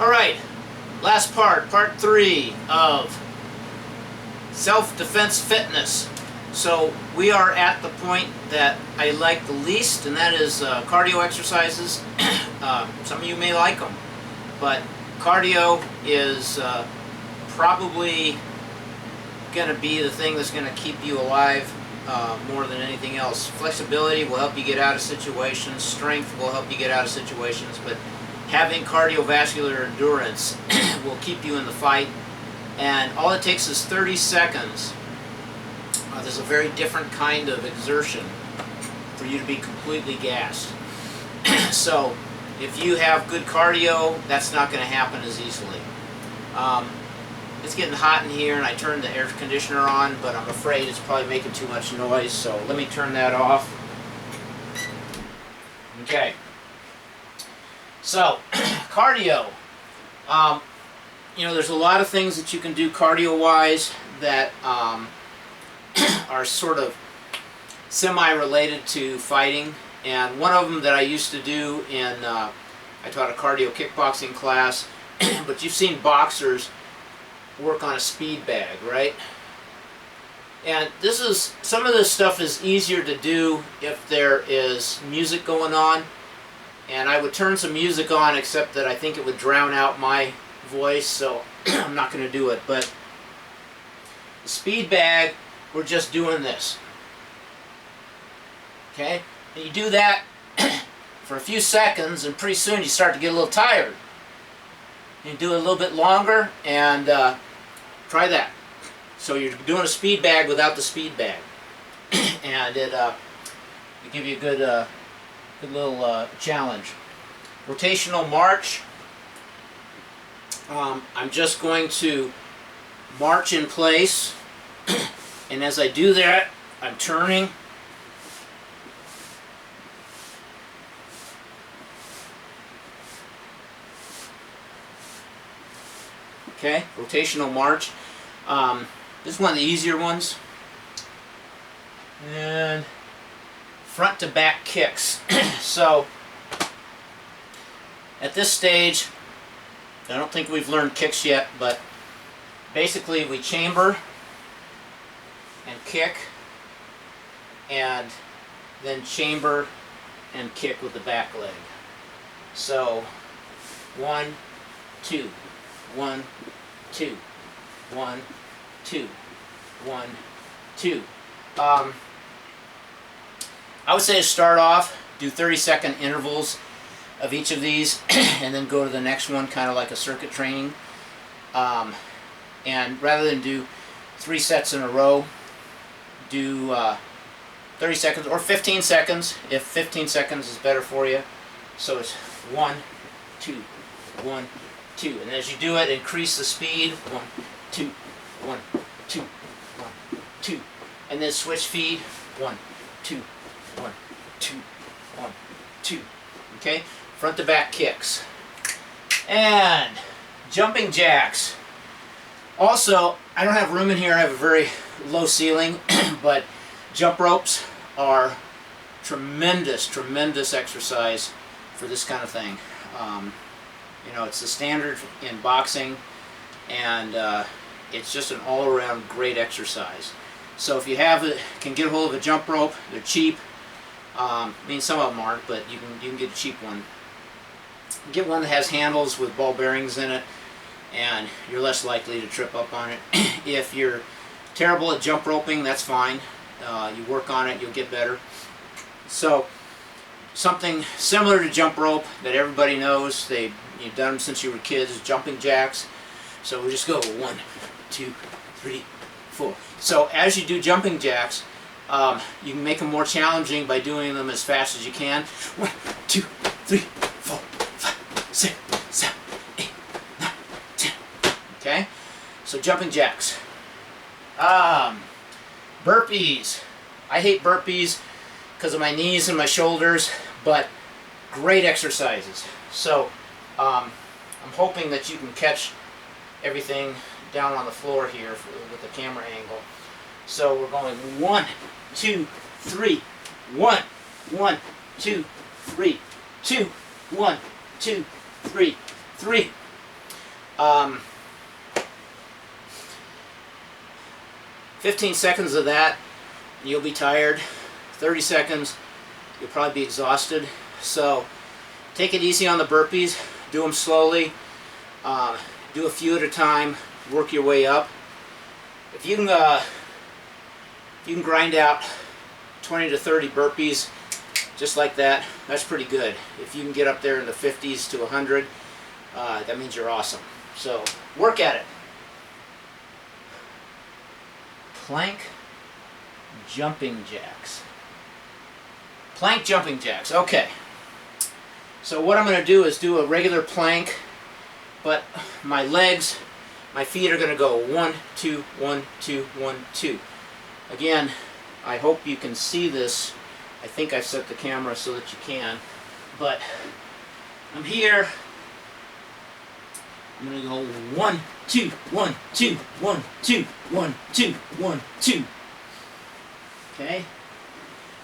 Alright, last part 3 of self-defense fitness. So we are at the point that I like the least, and that is cardio exercises. Some of you may like them, but cardio is probably going to be the thing that's going to keep you alive more than anything else. Flexibility will help you get out of situations, strength will help you get out of situations, but having cardiovascular endurance will keep you in the fight, and all it takes is 30 seconds. There's a very different kind of exertion for you to be completely gassed. So if you have good cardio, that's not going to happen as easily. It's getting hot in here, and I turned the air conditioner on, but I'm afraid it's probably making too much noise, so let me turn that off. Okay. So, cardio. There's a lot of things that you can do cardio-wise that are sort of semi-related to fighting, and one of them that I used to do I taught a cardio kickboxing class, but you've seen boxers work on a speed bag, right? And some of this stuff is easier to do if there is music going on, and I would turn some music on, except that I think it would drown out my voice, so I'm not going to do it. But the speed bag, we're just doing this. Okay? And you do that for a few seconds, and pretty soon you start to get a little tired. You do it a little bit longer, and try that. So you're doing a speed bag without the speed bag, and it give you a good little challenge. Rotational march. I'm just going to march in place, and as I do that, I'm turning. Okay, rotational march. This is one of the easier ones. And front to back kicks. So, at this stage, I don't think we've learned kicks yet, but basically we chamber and kick, and then chamber and kick with the back leg. So, 1, 2, 1, 2, 1, 2, 1, 2. I would say to start off, do 30-second intervals of each of these, and then go to the next one, kind of like a circuit training. And rather than do 3 sets in a row, do 30 seconds or 15 seconds, if 15 seconds is better for you. So it's 1, 2, 1, 2. And as you do it, increase the speed. 1, 2, 1, 2, 1, 2. And then switch feet. 1, 2, 1, 2, 1, 2. Okay? Front to back kicks. And jumping jacks. Also, I don't have room in here. I have a very low ceiling, but jump ropes are tremendous exercise for this kind of thing. It's the standard in boxing, and it's just an all-around great exercise. So if you can get a hold of a jump rope, they're cheap. Some of them aren't, but you can get a cheap one. Get one that has handles with ball bearings in it, and you're less likely to trip up on it. If you're terrible at jump roping, that's fine. You work on it, you'll get better. So something similar to jump rope that everybody knows, you've done them since you were kids, is jumping jacks. So we just go 1, 2, 3, 4. So as you do jumping jacks, you can make them more challenging by doing them as fast as you can. 1, 2, 3, 4, 5, 6, 7, 8, 9, 10. Okay? So jumping jacks. Burpees. I hate burpees because of my knees and my shoulders, but great exercises. So I'm hoping that you can catch everything down on the floor here with the camera angle. So we're going 1, 2, 3, 1, 1, 2, 3, 2, 1, 2, 3, 3, Um, 15 seconds of that, you'll be tired. 30 seconds, you'll probably be exhausted. So take it easy on the burpees. Do them slowly. Do a few at a time. Work your way up. If you can grind out 20 to 30 burpees just like that, that's pretty good. If you can get up there in the 50s to 100, that means you're awesome. So work at it. Plank jumping jacks. Plank jumping jacks. Okay. So what I'm going to do is do a regular plank, but my legs, my feet are going to go 1, 2, 1, 2, 1, 2. Again, I hope you can see this. I think I set the camera so that you can, but I'm here. I'm going to go 1, 2, 1, 2, 1, 2, 1, 2, 1, 2. Okay?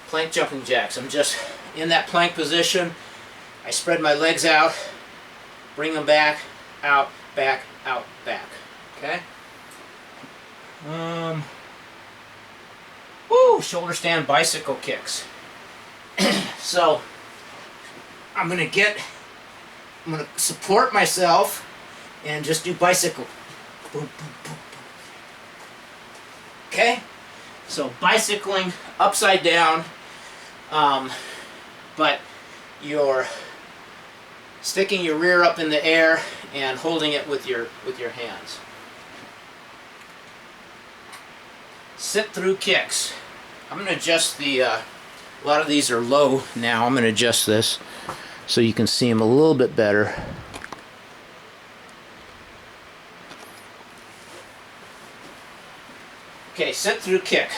Plank jumping jacks. I'm just in that plank position. I spread my legs out, bring them back, out, back, out, back. Okay? Shoulder stand bicycle kicks. So, I'm going to support myself and just do bicycle. Boom, boom, boom, boom. Okay? So bicycling upside down, but you're sticking your rear up in the air and holding it with your hands. Sit through kicks. I'm going to adjust the, a lot of these are low now. I'm going to adjust this so you can see them a little bit better. Okay, sit through kick.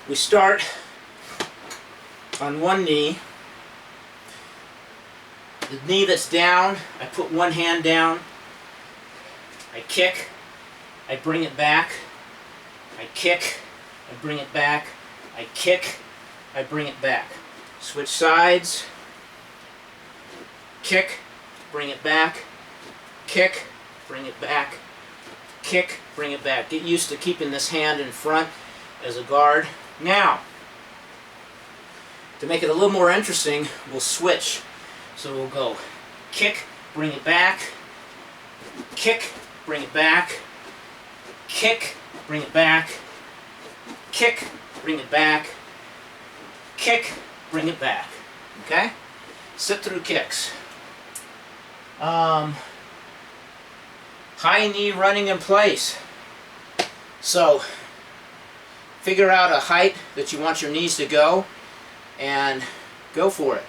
We start on one knee. The knee that's down, I put one hand down. I kick. I bring it back. I kick. I bring it back. I kick. I bring it back. Switch sides. Kick. Bring it back. Kick. Bring it back. Kick, bring it back. Get used to keeping this hand in front as a guard. Now, to make it a little more interesting, we'll switch. So we'll go kick, bring it back, kick, bring it back, kick, bring it back, kick, bring it back, kick, bring it back. Okay? Sit through kicks. High knee running in place. So figure out a height that you want your knees to go and go for it.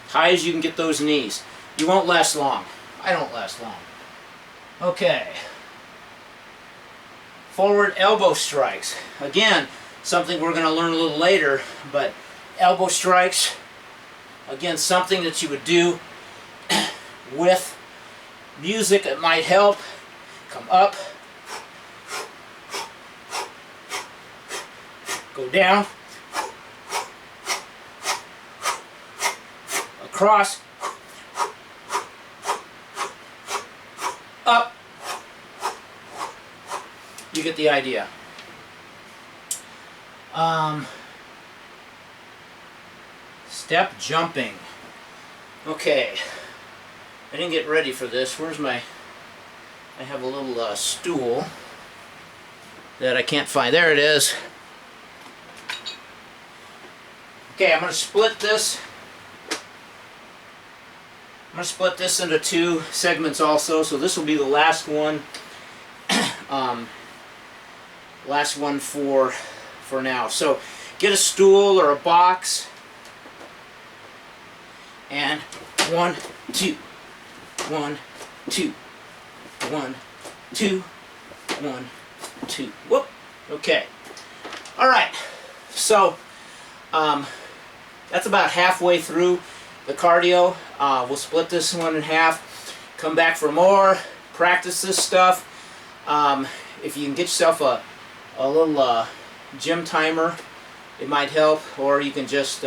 High as you can get those knees. You won't last long. I don't last long. Okay. Forward elbow strikes. Again, something we're going to learn a little later, but elbow strikes, again, something that you would do with music that might help. Come up, go down, across, up. You get the idea. Step jumping. Okay. I didn't get ready for this. Where's my... I have a little stool that I can't find. There it is. Okay, I'm going to split this. I'm going to split this into two segments also. So this will be the last one. Last one for now. So get a stool or a box. And 1, 2. 1, 2, 1, 2, 1, 2. Whoop. Okay. All right. So that's about halfway through the cardio. We'll split this one in half. Come back for more. Practice this stuff. If you can get yourself a little gym timer, it might help, or you can just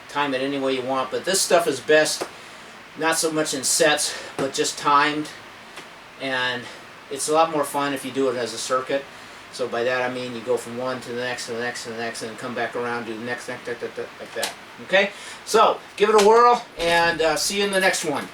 time it any way you want. But this stuff is best not so much in sets, but just timed, and it's a lot more fun if you do it as a circuit. So by that I mean you go from one to the next, to the next, to the next, and then come back around, do the next, like that. Okay? So, give it a whirl, and see you in the next one.